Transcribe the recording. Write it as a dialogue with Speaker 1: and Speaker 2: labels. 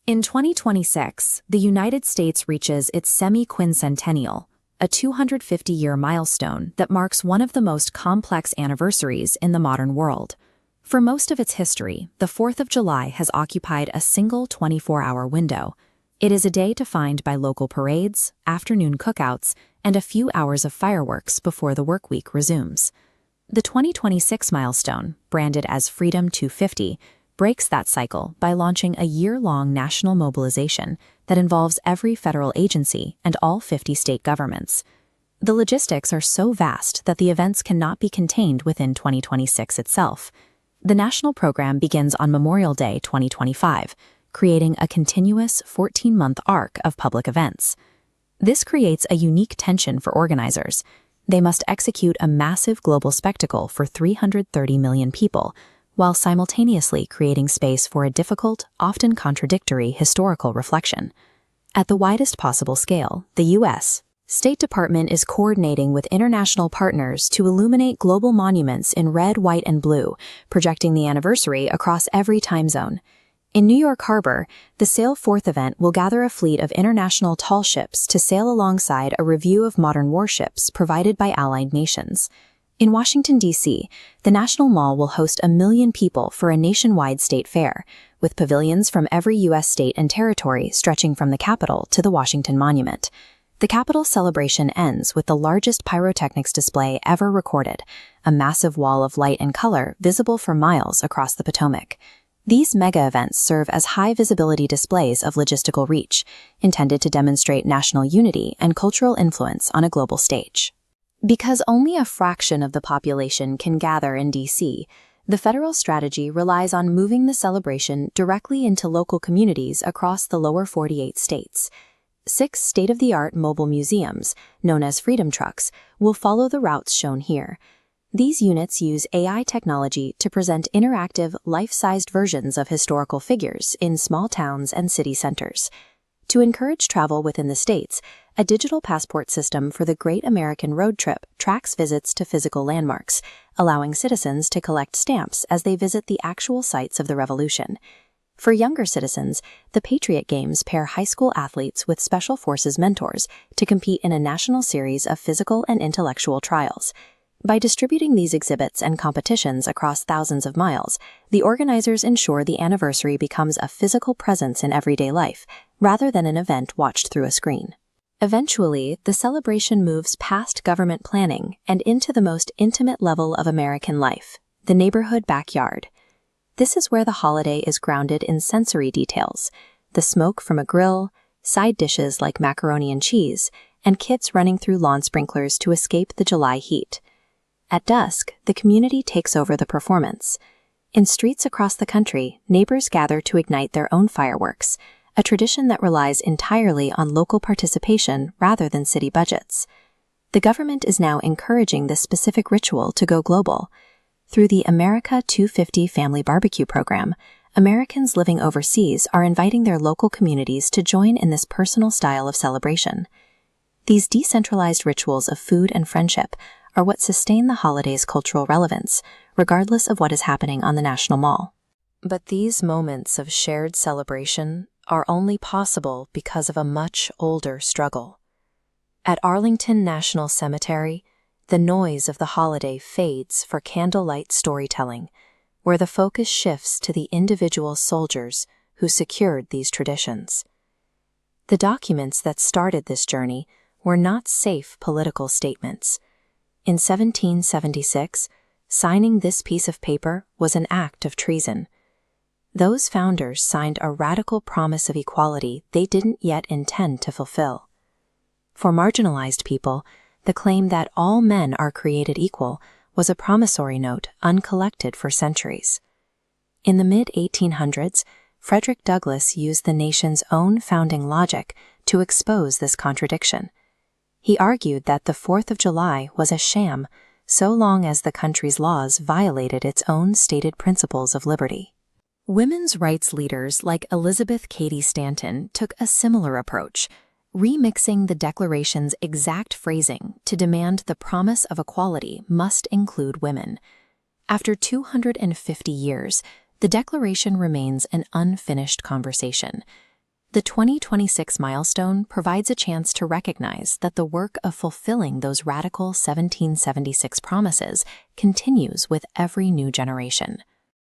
Speaker 1: In 2026, the United States reaches its semi-quincentennial, a 250-year milestone that marks one of the most complex anniversaries in the modern world. For most of its history, the 4th of July has occupied a single 24-hour window. It is a day defined by local parades, afternoon cookouts, and a few hours of fireworks before the workweek resumes. The 2026 milestone, branded as Freedom 250, breaks that cycle by launching a year-long national mobilization that involves every federal agency and all 50 state governments. The logistics are so vast that the events cannot be contained within 2026 itself. The national program begins on Memorial Day 2025, creating a continuous 14-month arc of public events. This creates a unique tension for organizers. They must execute a massive global spectacle for 330 million people, while simultaneously creating space for a difficult, often contradictory historical reflection. At the widest possible scale, the U.S. State Department is coordinating with international partners to illuminate global monuments in red, white, and blue, projecting the anniversary across every time zone. In New York Harbor, the Sail Forth event will gather a fleet of international tall ships to sail alongside a review of modern warships provided by allied nations. In Washington, D.C., the National Mall will host 1 million people for a nationwide state fair, with pavilions from every U.S. state and territory stretching from the Capitol to the Washington Monument. The Capitol celebration ends with the largest pyrotechnics display ever recorded, a massive wall of light and color visible for miles across the Potomac. These mega events serve as high-visibility displays of logistical reach, intended to demonstrate national unity and cultural influence on a global stage. Because only a fraction of the population can gather in D.C., the federal strategy relies on moving the celebration directly into local communities across the lower 48 states. 6 state-of-the-art mobile museums, known as Freedom Trucks, will follow the routes shown here. These units use AI technology to present interactive, life-sized versions of historical figures in small towns and city centers. To encourage travel within the states, a digital passport system for the Great American Road Trip tracks visits to physical landmarks, allowing citizens to collect stamps as they visit the actual sites of the Revolution. For younger citizens, the Patriot Games pair high school athletes with Special Forces mentors to compete in a national series of physical and intellectual trials. By distributing these exhibits and competitions across thousands of miles, the organizers ensure the anniversary becomes a physical presence in everyday life, rather than an event watched through a screen. Eventually, the celebration moves past government planning and into the most intimate level of American life, the neighborhood backyard. This is where the holiday is grounded in sensory details: the smoke from a grill, side dishes like macaroni and cheese, and kids running through lawn sprinklers to escape the July heat. At dusk, the community takes over the performance. In streets across the country, neighbors gather to ignite their own fireworks, a tradition that relies entirely on local participation rather than city budgets. The government is now encouraging this specific ritual to go global. Through the America 250 Family Barbecue Program, Americans living overseas are inviting their local communities to join in this personal style of celebration. These decentralized rituals of food and friendship are what sustain the holiday's cultural relevance, regardless of what is happening on the National Mall. But these moments of shared celebration are only possible because of a much older struggle. At Arlington National Cemetery, the noise of the holiday fades for candlelight storytelling, where the focus shifts to the individual soldiers who secured these traditions. The documents that started this journey were not safe political statements. In 1776, signing this piece of paper was an act of treason. Those founders signed a radical promise of equality they didn't yet intend to fulfill. For marginalized people, the claim that all men are created equal was a promissory note uncollected for centuries. In the mid-1800s, Frederick Douglass used the nation's own founding logic to expose this contradiction. He argued that the 4th of July was a sham so long as the country's laws violated its own stated principles of liberty. Women's rights leaders like Elizabeth Cady Stanton took a similar approach, remixing the Declaration's exact phrasing to demand the promise of equality must include women. After 250 years, the Declaration remains an unfinished conversation. The 2026 milestone provides a chance to recognize that the work of fulfilling those radical 1776 promises continues with every new generation.